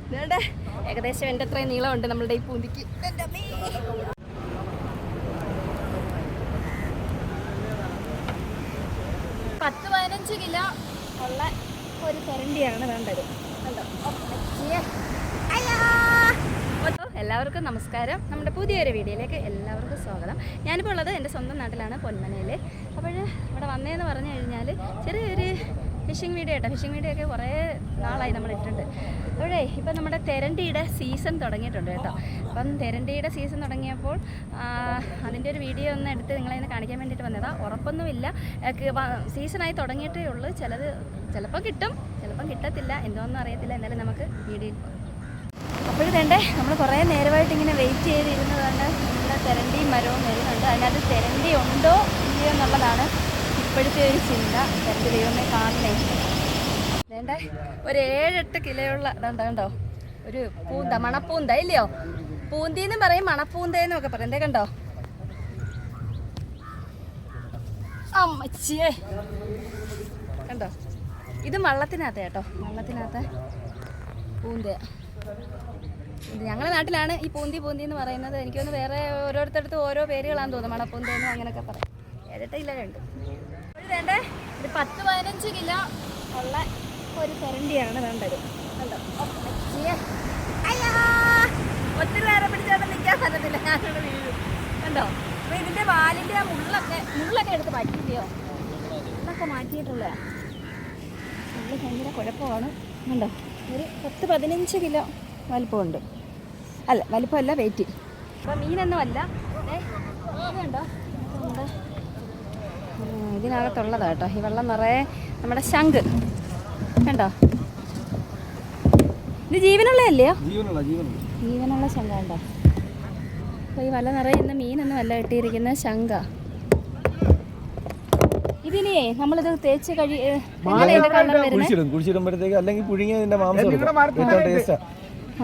ഇതുകൊണ്ട് ഏകദേശം എൻ്റെ അത്രയും നീളമുണ്ട് നമ്മളുടെ ഈ പൂന്തിക്ക്. 10-15 കിലോ ഉള്ള ഒരു തെരണ്ടിയാണ് വേണ്ടത്. എല്ലാവർക്കും നമസ്കാരം. നമ്മുടെ പുതിയൊരു വീഡിയോയിലേക്ക് എല്ലാവർക്കും സ്വാഗതം. ഞാനിപ്പോൾ ഉള്ളത് എൻ്റെ സ്വന്തം നാട്ടിലാണ്, പൊന്മനയിൽ. അപ്പോൾ ഇവിടെ വന്നതെന്ന് പറഞ്ഞു കഴിഞ്ഞാൽ ചെറിയൊരു ഫിഷിംഗ് വീഡിയോ കേട്ടോ. ഫിഷിംഗ് വീഡിയോ ഒക്കെ കുറേ നാളായി നമ്മൾ ഇട്ടിട്ടുണ്ട്. അപ്പോഴേ ഇപ്പം നമ്മുടെ തെരണ്ടിയുടെ സീസൺ തുടങ്ങിയിട്ടുണ്ട് കേട്ടോ. അപ്പം തെരണ്ടിയുടെ സീസൺ തുടങ്ങിയപ്പോൾ അതിൻ്റെ ഒരു വീഡിയോ ഒന്ന് എടുത്ത് നിങ്ങളതിനെ കാണിക്കാൻ വേണ്ടിയിട്ട് വന്നതാണ്. ഉറപ്പൊന്നുമില്ല, സീസണായി തുടങ്ങിയിട്ടേ ഉള്ളൂ. ചിലപ്പോൾ കിട്ടും, ചിലപ്പം കിട്ടത്തില്ല, എന്തോന്നും അറിയത്തില്ല. എന്നാലും നമുക്ക് വീഡിയോ അപ്പോഴും വേണ്ടേ. നമ്മൾ കുറേ നേരമായിട്ട് ഇങ്ങനെ വെയിറ്റ് ചെയ്തിരുന്നതാണ്. നമ്മുടെ തെരണ്ടിയും മരവും വരുന്നുണ്ട്. അതിനകത്ത് തെരണ്ടി ഉണ്ടോ ഇല്ലയോ എന്നുള്ളതാണ് ഇപ്പോഴത്തെ ഒരു ചിന്ത. തെരണ്ടി ദൈവമേ കാണണേ. വേണ്ട ഒരു 7-8 കിലോയുള്ള കണ്ടോ, ഒരു പൂന്ത, മണപ്പൂന്ത ഇല്ലയോ? പൂന്തിന്നും പറയും, മണപ്പൂന്തയെന്നും ഒക്കെ പറയും. എന്തേ കണ്ടോ അമ്മച്ചിയേ, കണ്ടോ? ഇത് വള്ളത്തിനകത്ത് കേട്ടോ, വള്ളത്തിനകത്ത് പൂന്ത. ഞങ്ങളുടെ നാട്ടിലാണ് ഈ പൂന്തി എന്ന് പറയുന്നത്. എനിക്കൊന്ന് വേറെ ഓരോരുത്തടുത്ത് ഓരോ പേരുകളാന്ന് തോന്നുന്നു. മണപ്പൂന്തയെന്നും അങ്ങനെയൊക്കെ പറയും. 7-8 കിലോ ഉണ്ട്. വേണ്ടേ ഒരു 10-15 കിലോ ഉള്ള ഒരു തെരണ്ടിയാണ് വേണ്ടത്. കണ്ടോ? ഒത്തിരി നേരം പിടിച്ചോണ്ട് നിൽക്കാൻ പറ്റത്തില്ല, ഞാനോട് വീഴും. കണ്ടോ? അപ്പോൾ ഇതിൻ്റെ വാലിൻ്റെ ആ മുള്ളൊക്കെ എടുത്ത് പറ്റില്ലയോ? മുള്ളൊക്കെ മാറ്റിയിട്ടുള്ള മുള്ള ഭയങ്കര കുഴപ്പമാണ്. കണ്ടോ? ഒരു 10-15 കിലോ വലിപ്പമുണ്ട്. അല്ല, വലിപ്പമല്ല, വെയിറ്റ്. അപ്പോൾ മീനൊന്നും അല്ല. ഇതുണ്ടോ? ഇതിനകത്തുള്ളതാണ് കേട്ടോ. ഈ വെള്ളം നിറയെ നമ്മുടെ ശംഖ് കണ്ടോ? ഇത് ജീവനുള്ളതല്ലയോ? ജീവനുള്ള ശംഖ ഉണ്ടോ? അപ്പോൾ ഈ വല നിറയെ ഇന്ന് മീനൊന്നും അല്ല ഇട്ടിരിക്കുന്ന ശംഖ. ഇതിനെ നമ്മളിത് തേച്ച്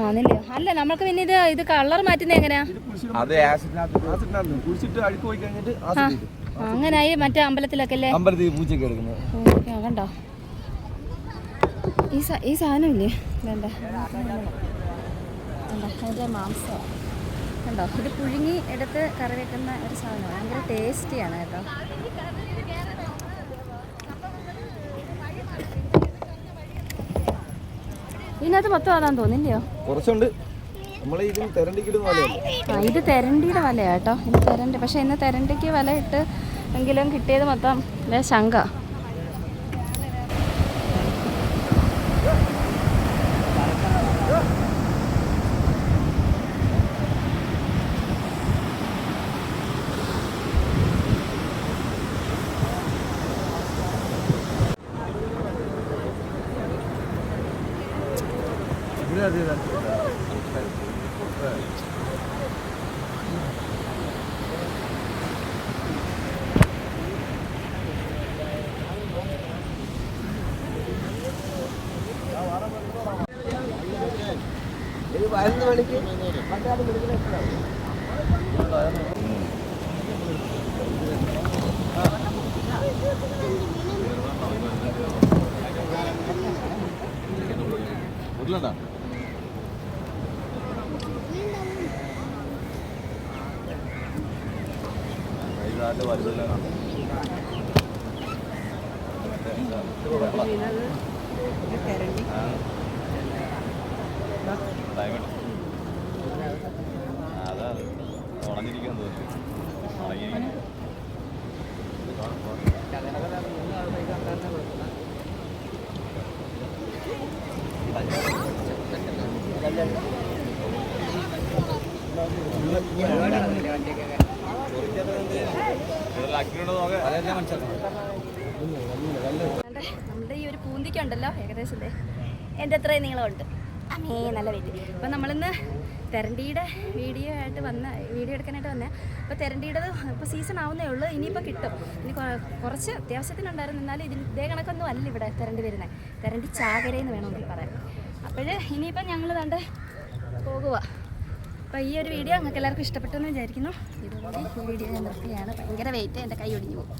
ആണല്ലേ? അല്ല, നമുക്ക് പിന്നെ ഇത് കളർ മാറ്റുന്നത് എങ്ങനെയാ? അങ്ങനായി മറ്റേ അമ്പലത്തിലൊക്കെ അല്ലേ? കണ്ടോ ഈ സാധനം ഇല്ലേ? വേണ്ട, അതിൻ്റെ മാംസം കണ്ടോ? ഇത് പുഴുങ്ങി എടുത്ത് കറി വെക്കുന്ന ഒരു സാധനമാണ്. ഭയങ്കര ടേസ്റ്റിയാണ് കേട്ടോ. ഇതിനകത്ത് മൊത്തം അതാന്ന് തോന്നില്ലയോ? കുറച്ചുണ്ട്. ഇത് തെരണ്ടിയുടെ വലയാ കേട്ടോ. ഇത് തെരണ്ടി. പക്ഷെ ഇന്ന് തെരണ്ടിക്ക് വല ഇട്ട് എങ്കിലും കിട്ടിയത് മൊത്തം ശംഖ. നമ്മുടെ ഈ ഒരു പൂന്തിക്കുണ്ടല്ലോ ഏകദേശം എൻ്റെ അത്രയും നീളമുണ്ട്. നല്ല വെയിറ്റ്. അപ്പോൾ നമ്മളിന്ന് തെരണ്ടിയുടെ വീഡിയോ എടുക്കാനായിട്ട് വന്നേ. അപ്പോൾ തെരണ്ടിയുടേത് ഇപ്പോൾ സീസൺ ആവുന്നേ ഉള്ളൂ. ഇനിയിപ്പോൾ കിട്ടും. ഇനി കുറച്ച് അത്യാവശ്യത്തിനുണ്ടായിരുന്നു. എന്നാലും ഇതേ കണക്കൊന്നും അല്ല ഇവിടെ തെരണ്ടി വരുന്നത്. തെരണ്ടി ചാകരയെന്ന് വേണമെങ്കിൽ പറയാം. അപ്പോൾ ഇനിയിപ്പം ഞങ്ങൾ കണ്ട് പോകുക. അപ്പോൾ ഈ ഒരു വീഡിയോ നിങ്ങൾക്ക് എല്ലാവർക്കും ഇഷ്ടപ്പെട്ടെന്ന് വിചാരിക്കുന്നു. ഇതുകൂടി ഈ വീഡിയോ ഞാൻ നിർത്തിയാണ്. ഭയങ്കര വെയിറ്റ്, എൻ്റെ കൈ ഒടിഞ്ഞു പോകും.